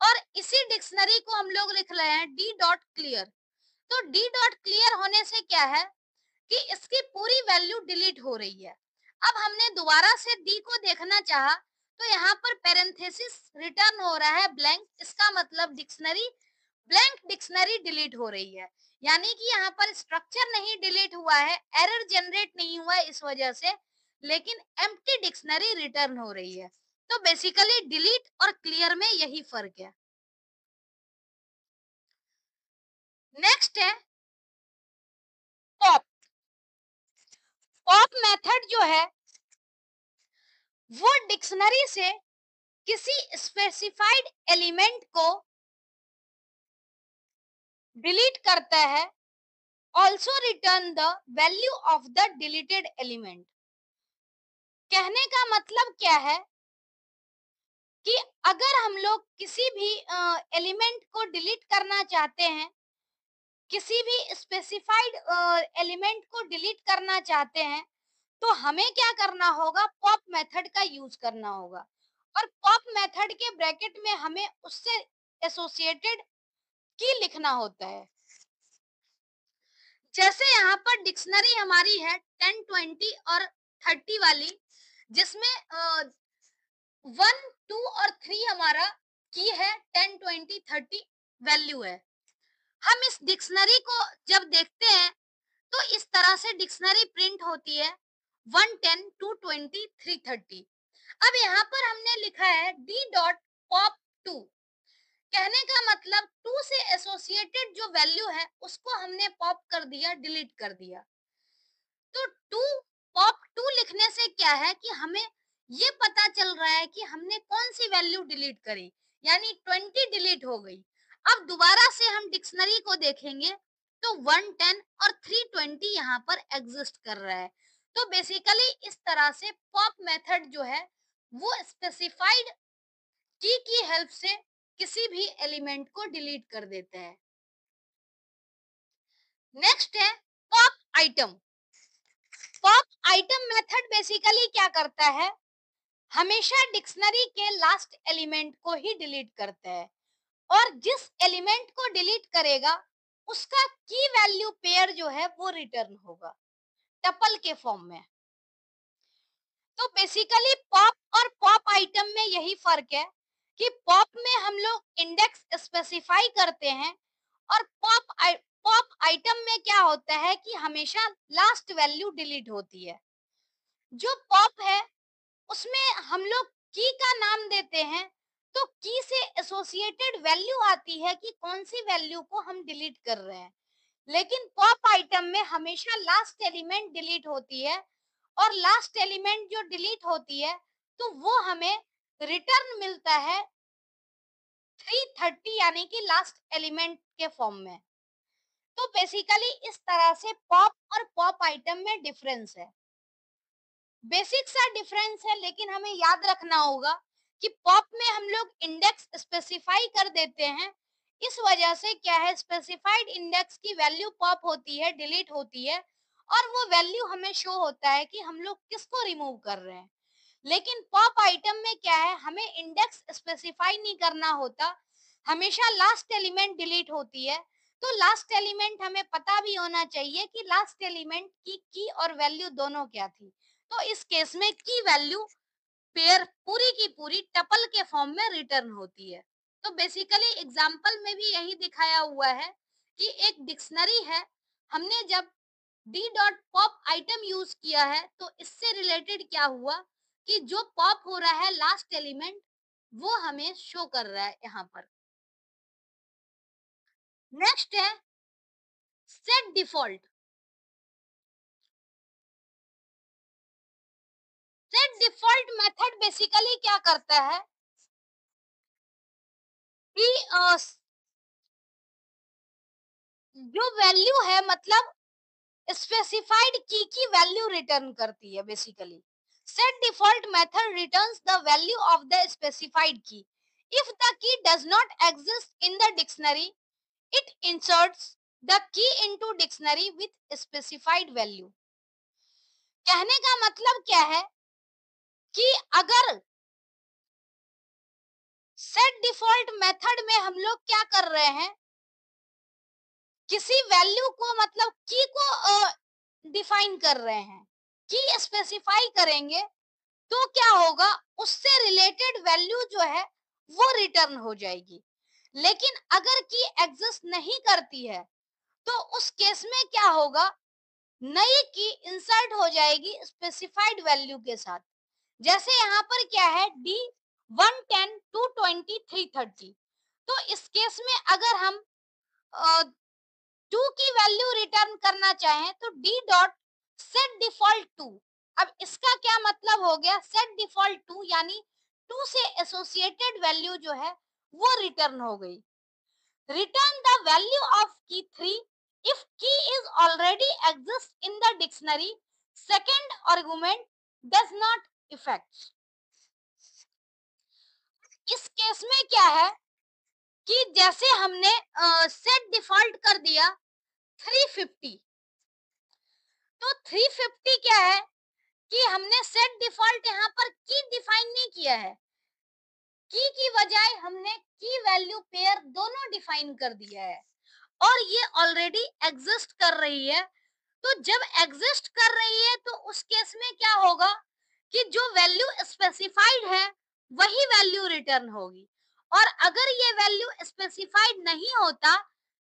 और इसी डिक्शनरी को हम लोग लिख रहे हैं डी डॉट क्लियर। तो डी डॉट क्लियर होने से क्या है कि इसकी पूरी वैल्यू डिलीट हो रही है। अब हमने दोबारा से डी को देखना चाहा तो यहाँ पर पैरेंथेसिस रिटर्न हो रहा है ब्लैंक, इसका मतलब डिक्शनरी ब्लैंक डिक्शनरी डिलीट हो रही है। यानी कि यहाँ पर स्ट्रक्चर नहीं डिलीट हुआ है, एरर जनरेट नहीं हुआ है इस वजह से, लेकिन एम्प्टी डिक्शनरी रिटर्न हो रही है। तो बेसिकली डिलीट और क्लियर में यही फर्क है। नेक्स्ट है पॉप। पॉप मेथड जो है वो डिक्शनरी से किसी स्पेसिफाइड एलिमेंट को डिलीट करता है, also written the value of the deleted element. कहने का मतलब क्या है कि अगर हम लोग किसी भी एलिमेंट को डिलीट करना चाहते हैं, किसी भी स्पेसिफाइड एलिमेंट को डिलीट करना चाहते हैं, तो हमें क्या करना होगा, पॉप मेथड का यूज करना होगा। और पॉप मेथड के ब्रैकेट में हमें उससे एसोसिएटेड की लिखना होता है। जैसे यहाँ पर डिक्शनरी हमारी है 10, 20 और 30 वाली, जिसमें 1, 2 और 3 हमारा की है, 10, 20, 30 वैल्यू है। हम इस डिक्शनरी को जब देखते हैं तो इस तरह से डिक्शनरी प्रिंट होती है 110, 220, 330। अब यहाँ पर हमने लिखा है डी डॉट पॉप 2। कहने का मतलब 2 से एसोसिएटेड जो वैल्यू है उसको हमने पॉप कर दिया, डिलीट कर दिया। तो 2 पॉप 2 लिखने से क्या है कि हमें ये पता चल रहा है कि हमने कौन सी वैल्यू डिलीट करी, यानी 20 डिलीट हो गई। अब दोबारा से हम डिक्शनरी को देखेंगे तो 110 और 320 यहाँ पर एग्जिस्ट कर रहा है। तो बेसिकली इस तरह से पॉप मेथड जो है वो स्पेसिफाइड की हेल्प से किसी भी एलिमेंट को डिलीट कर देता है। नेक्स्ट है pop item. Pop item method basically क्या करता है, हमेशा डिक्शनरी के लास्ट एलिमेंट को ही डिलीट करता है और जिस एलिमेंट को डिलीट करेगा उसका की वैल्यू पेयर जो है वो रिटर्न होगा टपल के फॉर्म में। तो बेसिकली पॉप और पॉप आइटम में यही फर्क है कि पॉप में हम लोग इंडेक्स स्पेसिफाई करते हैं और पॉप आइटम में क्या होता है कि हमेशा लास्ट वैल्यू डिलीट होती है। जो पॉप है उसमें हम लोग की का नाम देते हैं, तो की से एसोसिएटेड वैल्यू आती है कि कौन सी वैल्यू को हम डिलीट कर रहे हैं। लेकिन पॉप आइटम में हमेशा लास्ट एलिमेंट डिलीट होती है, और लास्ट एलिमेंट जो डिलीट होती है तो वो हमें रिटर्न मिलता है 330 यानी कि लास्ट एलिमेंट के फॉर्म में। तो बेसिकली इस तरह से पॉप और पॉप आइटम में डिफरेंस है। बेसिक सा डिफरेंस है, लेकिन हमें याद रखना होगा कि पॉप में हम लोग इंडेक्स स्पेसिफाई कर देते हैं। इस वजह से क्या है, स्पेसिफाइड इंडेक्स की वैल्यू पॉप होती है, डिलीट होती है, और वो वैल्यू हमें शो होता है कि हम लोग किसको रिमूव कर रहे हैं। लेकिन पॉप आइटम में क्या है, हमें इंडेक्स स्पेसिफाई नहीं करना होता, हमेशा लास्ट एलिमेंट डिलीट होती है। तो लास्ट एलिमेंट हमें पता भी होना चाहिए कि लास्ट एलिमेंट की और वैल्यू दोनों क्या थी। तो इस केस में की वैल्यू पेयर पूरी की पूरी टपल के फॉर्म में रिटर्न होती है। तो बेसिकली एग्जांपल में भी यही दिखाया हुआ है कि एक डिक्शनरी है, हमने जब D dot pop item use किया है तो इससे रिलेटेड क्या हुआ कि जो पॉप हो रहा है लास्ट एलिमेंट वो हमें शो कर रहा है यहाँ पर। नेक्स्ट है set default. Set default method basically क्या करता है कि जो वैल्यू है मतलब स्पेसिफाइड की वैल्यू रिटर्न करती है basically. Set default method returns the value of the specified key. If the key does not exist in the dictionary, it inserts the key into dictionary with specified value। कहने का मतलब क्या है कि अगर set default method में हम लोग क्या कर रहे हैं, किसी वैल्यू को मतलब की को डिफाइन कर रहे हैं, की स्पेसिफाई करेंगे तो क्या होगा, उससे रिलेटेड वैल्यू जो है वो रिटर्न हो जाएगी। लेकिन अगर की एग्जिस्ट नहीं करती है तो उस केस में क्या होगा, नई की इंसर्ट हो जाएगी स्पेसिफाइड वैल्यू के साथ। जैसे यहाँ पर क्या है डी 110 220 330। तो इस केस में अगर हम 2 की वैल्यू रिटर्न करना चाहें तो डी डॉट सेट डिफॉल्ट 2। अब इसका क्या मतलब हो गया, सेट डिफॉल्ट 2 यानी 2 से एसोसिएटेड वैल्यू जो है वो रिटर्न हो गई। Return the value of key 3 if key is already exists in the dictionary. Second argument does not affect। इस केस में क्या है कि जैसे हमने सेट डिफॉल्ट कर दिया 350, तो 350 क्या है कि हमने सेट डिफॉल्ट यहाँ पर की डिफाइन नहीं किया है, की बजाय हमने की वैल्यू पेयर दोनों डिफाइन कर दिया है, और ये ऑलरेडी एग्जिस्ट कर रही है। तो जब एग्जिस्ट कर रही है तो उस केस में क्या होगा कि जो वैल्यू स्पेसिफाइड है वही वैल्यू रिटर्न होगी, और अगर ये वैल्यू स्पेसिफाइड नहीं होता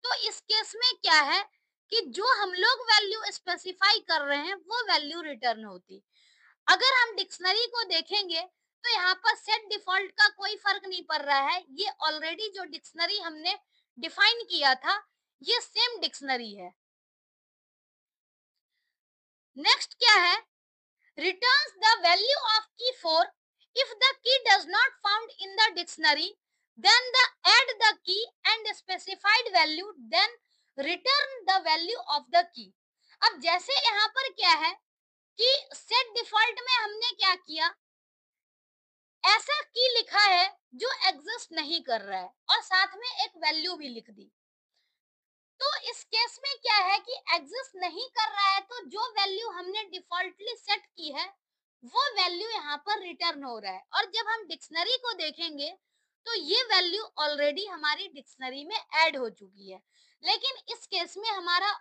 तो इस केस में क्या है कि जो हम लोग वैल्यू स्पेसिफाई कर रहे हैं वो वैल्यू रिटर्न होती। अगर हम डिक्शनरी को देखेंगे तो यहाँ पर सेट डिफॉल्ट का कोई फर्क नहीं पड़ रहा है, ये ऑलरेडी जो डिक्शनरी हमने डिफाइन किया था ये सेम डिक्शनरी है। नेक्स्ट क्या है, returns the value of key 4 if the key does not found in the dictionary, then the add the key and specified value, then return the value of the key। अब जैसे यहाँ पर क्या है कि सेट डिफॉल्ट में हमने क्या किया, ऐसा की लिखा है जो एग्जिस्ट नहीं कर रहा है और साथ में एक वैल्यू भी लिख दी। तो इस केस में क्या है कि एग्जिस्ट नहीं कर रहा है तो जो वैल्यू हमने डिफॉल्टली सेट की है वो वैल्यू यहाँ पर रिटर्न हो रहा है, और जब हम डिक्शनरी को देखेंगे तो ये वैल्यू ऑलरेडी हमारी डिक्शनरी में ऐड हो चुकी है। लेकिन इस केस में हमारा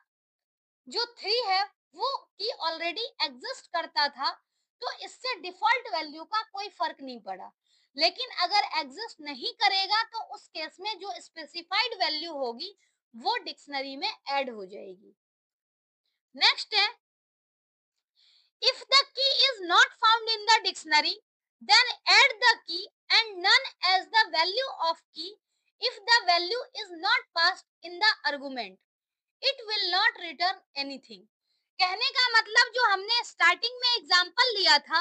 जो 3 है वो की ऑलरेडी एग्जिस्ट करता था, तो इससे डिफॉल्ट वैल्यू का कोई फर्क नहीं पड़ा। लेकिन अगर एग्जिस्ट नहीं करेगा तो उस केस में जो स्पेसिफाइड वैल्यू होगी वो डिक्शनरी में ऐड हो जाएगी। नेक्स्ट है, if the key is not found in the dictionary, then add the key and none as the value of key. If the value is not passed in the argument, it will not return anything. कहने का मतलब जो हमने starting में example लिया था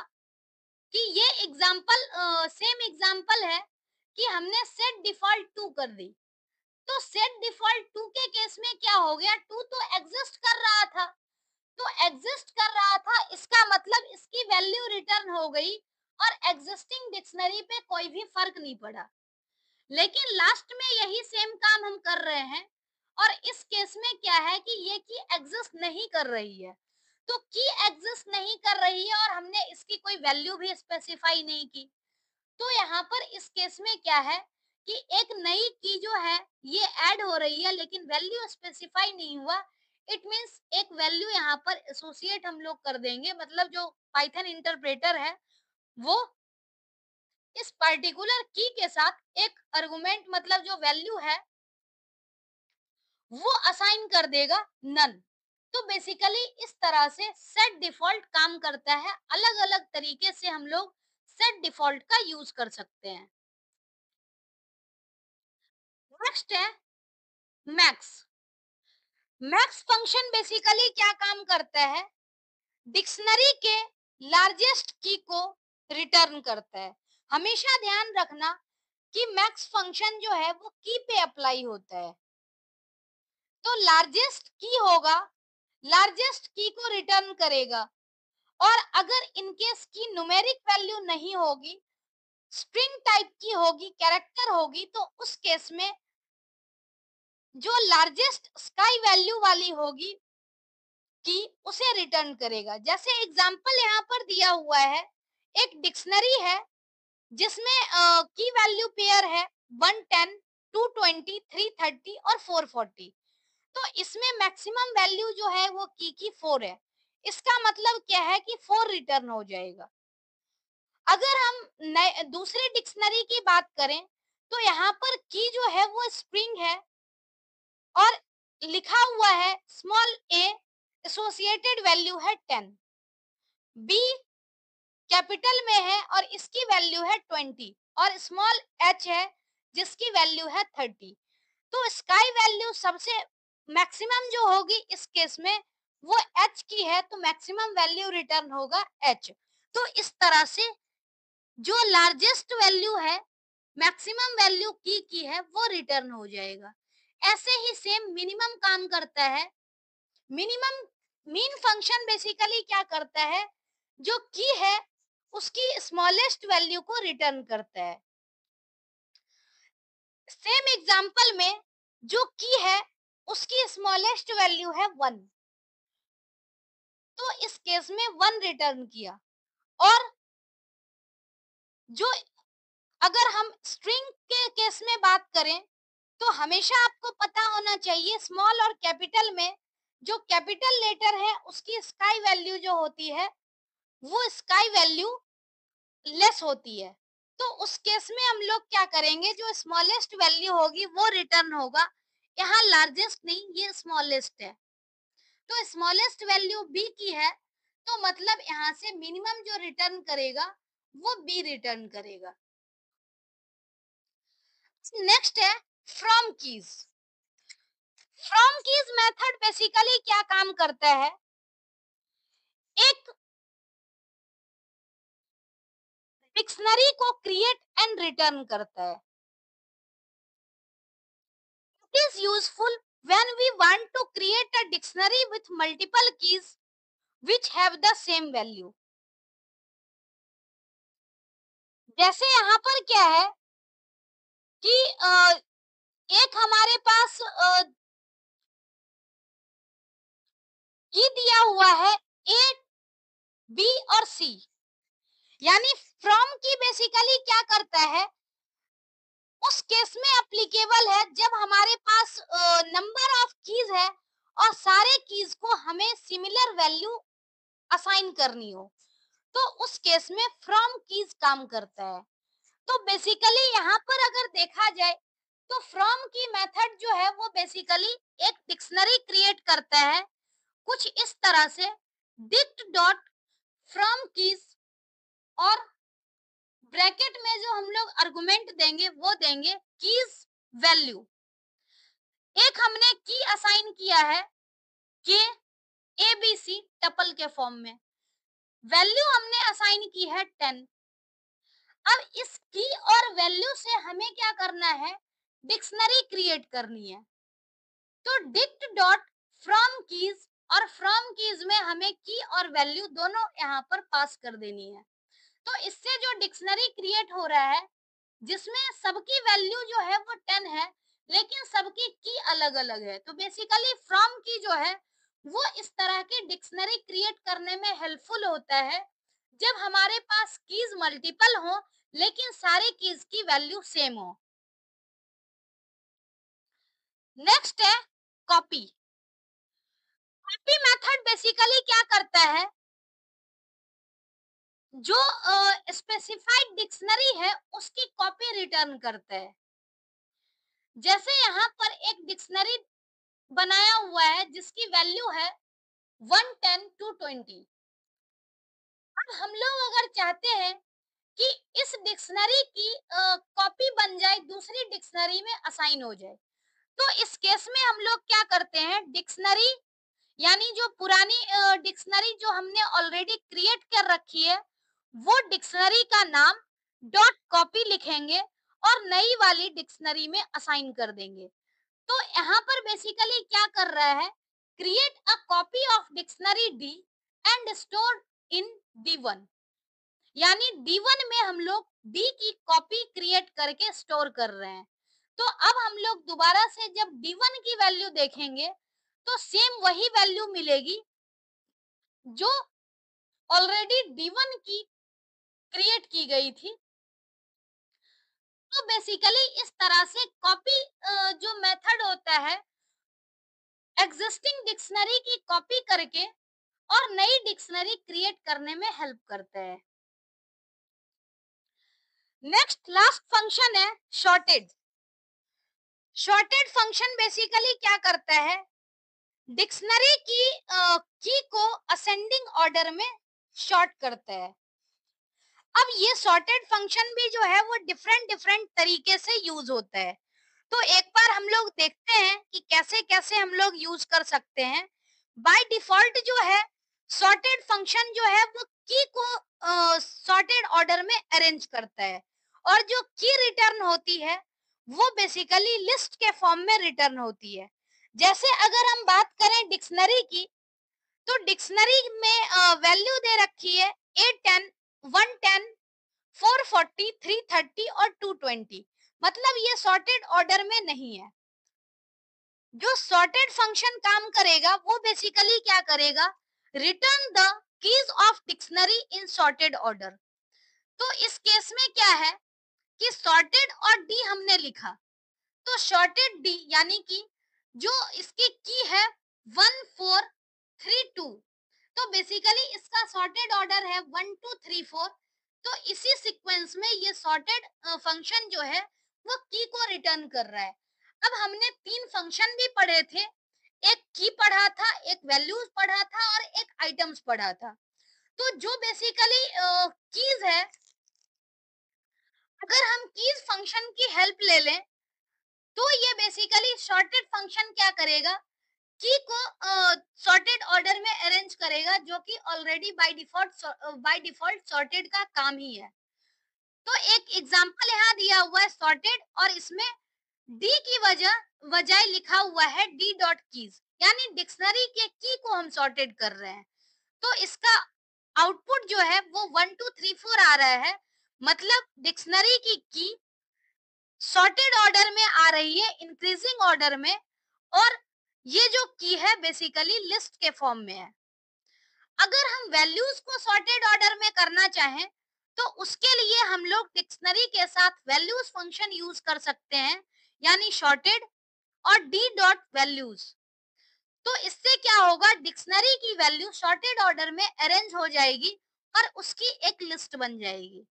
कि ये एग्जांपल सेम एग्जांपल है कि हमने सेट डिफॉल्ट टू कर दी। तो सेट डिफॉल्ट टू के केस में क्या हो गया, टू तो एग्जिस्ट कर रहा था, तो एग्जिस्ट कर रहा था इसका मतलब इसकी वैल्यू रिटर्न हो गई और एग्जिस्टिंग डिक्शनरी पे कोई भी फर्क नहीं पड़ा। लेकिन लास्ट में यही सेम काम हम कर रहे हैं और इस केस में क्या है कि ये की एग्जिस्ट नहीं कर रही है। तो की एग्जिस्ट नहीं कर रही है और हमने इसकी कोई वैल्यू भी स्पेसिफाई नहीं की। तो यहाँ पर इस केस में क्या है कि एक नई की जो है ये ऐड हो रही है लेकिन वैल्यू स्पेसिफाई नहीं हुआ। इट मींस एक वैल्यू यहाँ पर एसोसिएट हम लोग कर देंगे, मतलब जो पाइथन इंटरप्रेटर है वो इस पर्टिकुलर की के साथ एक आर्गुमेंट मतलब जो वैल्यू है वो असाइन कर देगा नन। तो बेसिकली इस तरह से सेट डिफॉल्ट काम करता है। अलग अलग तरीके से हम लोग सेट डिफॉल्ट का यूज कर सकते हैं। नेक्स्ट है मैक्स। मैक्स फंक्शन बेसिकली क्या काम करता है, डिक्शनरी के लार्जेस्ट की को रिटर्न करता है। हमेशा ध्यान रखना कि मैक्स फंक्शन जो है वो की पे अप्लाई होता है। तो लार्जेस्ट की होगा, लार्जेस्ट की को रिटर्न करेगा। और अगर इनकेस की न्यूमेरिक वैल्यू नहीं होगी, स्ट्रिंग टाइप की होगी, कैरेक्टर होगी, तो उस केस में जो लार्जेस्ट स्काई वैल्यू वाली होगी की उसे रिटर्न करेगा। जैसे एग्जांपल यहाँ पर दिया हुआ है, एक डिक्शनरी है जिसमें की वैल्यू पेयर है 110, 220, 330 और 440। तो इसमें मैक्सिमम वैल्यू जो है वो की 4 है। इसका मतलब क्या है कि 4 रिटर्न हो जाएगा। अगर हम दूसरे डिक्शनरी की बात करें तो यहाँ पर की जो है वो स्प्रिंग है और लिखा हुआ है स्मॉल a, एसोसिएटेड वैल्यू है 10, बी कैपिटल में है और इसकी वैल्यू है 20 और स्मॉल h है जिसकी वैल्यू है 30। तो स्काई वैल्यू सबसे मैक्सिमम जो होगी इस केस में वो h की है, तो मैक्सिमम वैल्यू रिटर्न होगा h। तो इस तरह से जो लार्जेस्ट वैल्यू है मैक्सिमम वैल्यू की है वो रिटर्न हो जाएगा। ऐसे ही सेम मिनिमम काम करता है। मिनिमम मीन फंक्शन बेसिकली क्या करता है, जो की है उसकी स्मॉलेस्ट वैल्यू को रिटर्न करता है। सेम एग्जांपल में जो की है उसकी स्मॉलेस्ट वैल्यू है 1, तो इस केस में 1 रिटर्न किया। और जो अगर हम स्ट्रिंग के केस में बात करें तो हमेशा आपको पता होना चाहिए स्मॉल और कैपिटल में जो कैपिटल लेटर है उसकी स्काई वैल्यू जो होती है वो स्काई वैल्यू लेस होती है। तो उस केस में हम लोग क्या करेंगे, जो स्मॉलेस्ट वैल्यू होगी वो रिटर्न होगा। यहाँ लार्जेस्ट नहीं, ये स्मॉलेस्ट है। तो स्मॉलेस्ट वैल्यू बी की है, तो मतलब यहाँ से मिनिमम जो रिटर्न करेगा वो बी रिटर्न करेगा। नेक्स्ट है from keys. From keys method basically क्या काम करता है, एक डिक्शनरी को क्रिएट एंड रिटर्न करता है। It is useful when we want to create a dictionary with multiple keys which have the same value। जैसे यहाँ पर क्या है कि एक हमारे पास की दिया हुआ है ए, बी और सी। यानी फ्रॉम की बेसिकली क्या करता है, उस केस में एप्लीकेबल है जब हमारे पास नंबर ऑफ कीज है और सारे कीज को हमें सिमिलर वैल्यू असाइन करनी हो, तो उस केस में फ्रॉम कीज काम करता है। तो बेसिकली यहाँ पर अगर देखा जाए तो फ्रॉम की मेथड जो है वो बेसिकली एक डिक्शनरी क्रिएट करता है कुछ इस तरह से, डिक्ट डॉट फ्रॉम कीज, और ब्रैकेट में जो हम लोग आर्गुमेंट देंगे वो देंगे कीज वैल्यू। एक हमने की असाइन किया है के एबीसी टपल के फॉर्म में, वैल्यू हमने असाइन की है 10। अब इस की और वैल्यू से हमें क्या करना है, डिक्शनरी क्रिएट करनी है। तो डिक्ट डॉट फ्रॉम कीज, और फ्रॉम कीज में हमें की और वैल्यू दोनों यहाँ पर पास कर देनी है। तो इससे जो डिक्शनरी क्रिएट हो रहा है जिसमें सबकी वैल्यू जो है वो 10 है लेकिन सबकी की अलग अलग है, तो बेसिकली फ्रॉम की जो है वो इस तरह की डिक्शनरी क्रिएट करने में हेल्पफुल होता है जब हमारे पास कीज मल्टीपल हो लेकिन सारी कीज की वैल्यू सेम हो। नेक्स्ट है कॉपी। कॉपी मेथड बेसिकली क्या करता है, जो स्पेसिफाइड डिक्शनरी है उसकी कॉपी रिटर्न करता है। जैसे यहाँ पर एक डिक्शनरी बनाया हुआ है जिसकी वैल्यू है 110 टू 20। अब हम लोग अगर चाहते हैं कि इस डिक्शनरी की कॉपी बन जाए, दूसरी डिक्शनरी में असाइन हो जाए, तो इस केस में हम लोग क्या करते हैं, डिक्शनरी यानी जो पुरानी डिक्शनरी जो हमने ऑलरेडी क्रिएट कर रखी है वो डिक्शनरी का नाम डॉट कॉपी लिखेंगे और नई वाली डिक्शनरी में असाइन कर देंगे। तो यहाँ पर बेसिकली क्या कर रहा है, create a copy of dictionary D and store in D1, यानी डी1 में हम लोग डी की कॉपी क्रिएट करके स्टोर कर रहे हैं। तो अब हम लोग दोबारा से जब डी1 की वैल्यू देखेंगे तो सेम वही वैल्यू मिलेगी जो ऑलरेडी डी1 की क्रिएट की गई थी। तो बेसिकली इस तरह से कॉपी जो मेथड होता है एग्जिस्टिंग डिक्शनरी की कॉपी करके और नई डिक्शनरी क्रिएट करने में हेल्प करता है। नेक्स्ट लास्ट फंक्शन है शॉर्टेड। शॉर्टेड फंक्शन बेसिकली क्या करता है, डिक्शनरी की को असेंडिंग ऑर्डर में शॉर्ट करता है। अब ये सॉर्टेड फंक्शन भी जो है वो डिफरेंट डिफरेंट तरीके से यूज होता है। तो एक बार हम लोग देखते हैं कि कैसे कैसे हम लोग यूज कर सकते हैं। बाय डिफॉल्ट जो है सॉर्टेड फंक्शन जो है वो की को सॉर्टेड ऑर्डर में अरेंज करता है और जो की रिटर्न होती है वो बेसिकली लिस्ट के फॉर्म में रिटर्न होती है। जैसे अगर हम बात करें डिक्शनरी की, तो डिक्शनरी में वैल्यू दे रखी है 810, 110, 440, 330 और 220, मतलब ये सॉर्टेड ऑर्डर में नहीं है। जो सॉर्टेड फंक्शन काम करेगा वो बेसिकली क्या करेगा, return the keys of dictionary in sorted order. तो इस केस में क्या है कि सॉर्टेड और डी हमने लिखा, तो शॉर्टेड डी यानी कि जो इसकी की है 1432, तो बेसिकली इसका सॉर्टेड ऑर्डर है 1234। तो इसी सीक्वेंस में ये सॉर्टेड फंक्शन जो है वो की को रिटर्न कर रहा है। अब हमने तीन फंक्शन भी पढ़े थे, एक की पढ़ा था, एक वैल्यूज पढ़ा था और एक आइटम्स पढ़ा था। तो जो बेसिकली कीज है, अगर हम कीज फंक्शन की हेल्प ले लें तो ये बेसिकली सॉर्टेड फंक्शन क्या करेगा, की को सॉर्टेड ऑर्डर में अरेंज करेगा जो कि ऑलरेडी बाय डिफॉल्ट सॉर्टेड का काम ही है। तो एक एग्जांपल यहाँ दिया हुआ है सॉर्टेड, और इसमें डी की बजाय लिखा हुआ है डी डॉट कीज, यानी डिक्शनरी के की को हम सॉर्टेड कर रहे हैं। तो इसका आउटपुट जो है वो 1234 आ रहा है, मतलब डिक्शनरी की सॉर्टेड ऑर्डर में आ रही है, इंक्रीजिंग ऑर्डर में, और ये जो की है बेसिकली लिस्ट के फॉर्म में है। अगर हम वैल्यूज को सॉर्टेड ऑर्डर में करना चाहें तो उसके लिए हम लोग डिक्शनरी के साथ वैल्यूज फंक्शन यूज कर सकते हैं, यानी सॉर्टेड और डी डॉट वैल्यूज। तो इससे क्या होगा, डिक्शनरी की वैल्यू सॉर्टेड ऑर्डर में अरेंज हो जाएगी और उसकी एक लिस्ट बन जाएगी,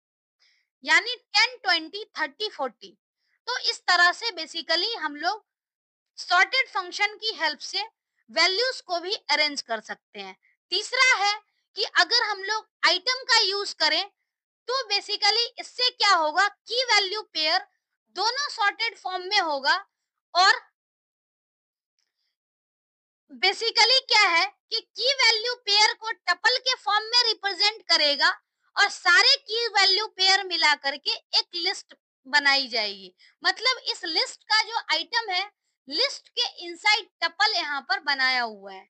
यानी 10, 20, 30, 40। तो इस तरह से बेसिकली हम लोग सॉर्टेड फंक्शन की हेल्प से वैल्यूज को भी अरेंज कर सकते हैं। तीसरा है कि अगर हम लोग आइटम का यूज करें तो बेसिकली इससे क्या होगा, की वैल्यू पेयर दोनों सॉर्टेड फॉर्म में होगा और बेसिकली क्या है कि की वैल्यू पेयर को टपल के फॉर्म में रिप्रेजेंट करेगा और सारे की वैल्यू पेयर मिला करके एक लिस्ट बनाई जाएगी। मतलब इस लिस्ट का जो आइटम है, लिस्ट के इनसाइड टपल यहाँ पर बनाया हुआ है।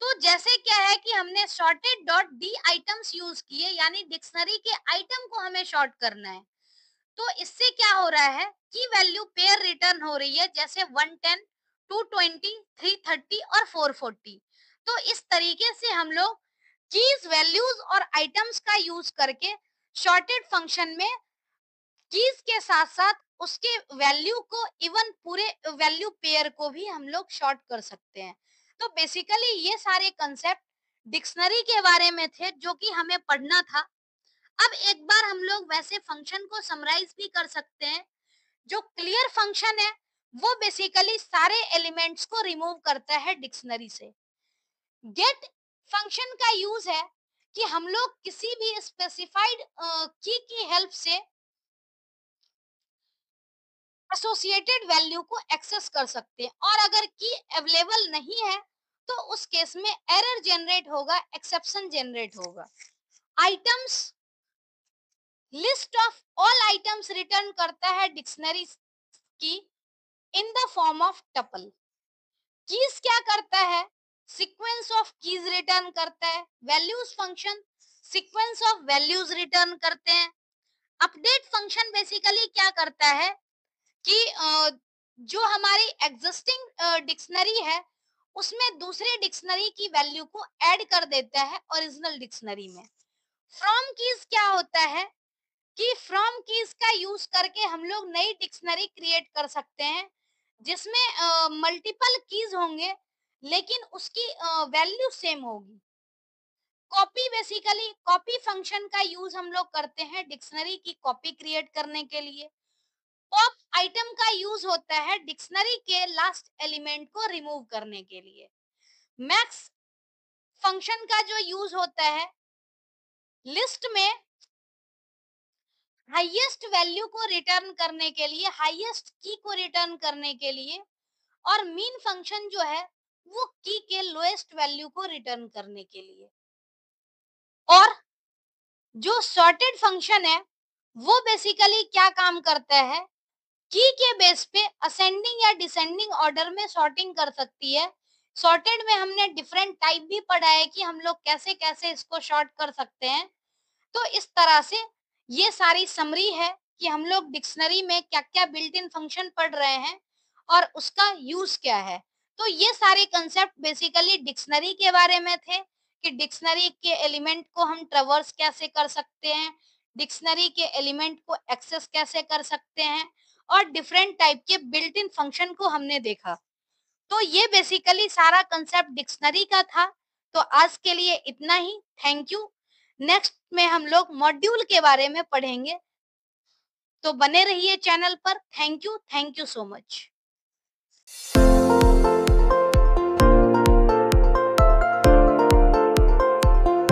तो जैसे क्या है कि हमने sorted dot D items use किए, यानी डिक्शनरी के आइटम को हमें सॉर्ट करना है। तो इससे क्या हो रहा है कि वैल्यू पेयर रिटर्न हो रही है, जैसे 110, 220, 330 और 440। तो इस तरीके से हम लोग कीज, वैल्यूज और आइटम्स का यूज करके शॉर्टेड फंक्शन में कीज के साथ साथ उसके वैल्यू को, इवन पूरे वैल्यू पेयर को भी हम लोग शॉर्ट कर सकते हैं। तो बेसिकली ये सारे कंसेप्ट डिक्शनरी के बारे में थे जो कि हमें पढ़ना था। अब एक बार हम लोग वैसे फंक्शन को समराइज भी कर सकते हैं। जो क्लियर फंक्शन है वो बेसिकली सारे एलिमेंट्स को रिमूव करता है डिक्शनरी से। गेट फंक्शन का यूज है कि हम लोग किसी भी स्पेसिफाइड की हेल्प से एसोसिएटेड वैल्यू को एक्सेस कर सकते हैं, और अगर की अवेलेबल नहीं है तो उस केस में एरर जनरेट होगा, एक्सेप्शन जनरेट होगा। Items, list of all items return करता है डिक्शनरी की in the form of tuple. Keys क्या करता है, सीक्वेंस ऑफ कीज रिटर्न करता है। Values function sequence of values return करते हैं। अपडेट फंक्शन बेसिकली क्या करता है कि जो हमारी एग्जिस्टिंग डिक्शनरी है उसमें दूसरे डिक्शनरी की वैल्यू को ऐड कर देता है ओरिजिनल डिक्शनरी में। फ्रॉम कीज क्या होता है कि फ्रॉम कीज का यूज करके हम लोग नई डिक्शनरी क्रिएट कर सकते हैं जिसमें मल्टीपल कीज होंगे लेकिन उसकी वैल्यू सेम होगी। कॉपी, बेसिकली कॉपी फंक्शन का यूज हम लोग करते हैं डिक्शनरी की कॉपी क्रिएट करने के लिए। पॉप आइटम का यूज होता है डिक्शनरी के लास्ट एलिमेंट को रिमूव करने के लिए। मैक्स फंक्शन का जो यूज होता है लिस्ट में हाईएस्ट वैल्यू को रिटर्न करने के लिए, हाईएस्ट की को रिटर्न करने के लिए। और मीन फंक्शन जो है वो की के लोएस्ट वैल्यू को रिटर्न करने के लिए। और जो सॉर्टेड फंक्शन है वो बेसिकली क्या काम करता है, की के बेस पे असेंडिंग या डिसेंडिंग ऑर्डर में सॉर्टिंग कर सकती है। सॉर्टेड में हमने डिफरेंट टाइप भी पढ़ा है कि हम लोग कैसे कैसे इसको सॉर्ट कर सकते हैं। तो इस तरह से ये सारी समरी है कि हम लोग डिक्शनरी में क्या क्या बिल्ट इन फंक्शन पढ़ रहे हैं और उसका यूज क्या है। तो ये सारे कंसेप्ट बेसिकली डिक्शनरी के बारे में थे कि डिक्शनरी के एलिमेंट को हम ट्रेवर्स कैसे कर सकते हैं, डिक्शनरी के एलिमेंट को एक्सेस कैसे कर सकते हैं, और डिफरेंट टाइप के बिल्ट इन फंक्शन को हमने देखा। तो ये बेसिकली सारा कंसेप्ट डिक्शनरी का था। तो आज के लिए इतना ही। Thank you. नेक्स्ट में हम लोग मॉड्यूल के बारे में पढ़ेंगे, तो बने रहिए चैनल पर। Thank you so much.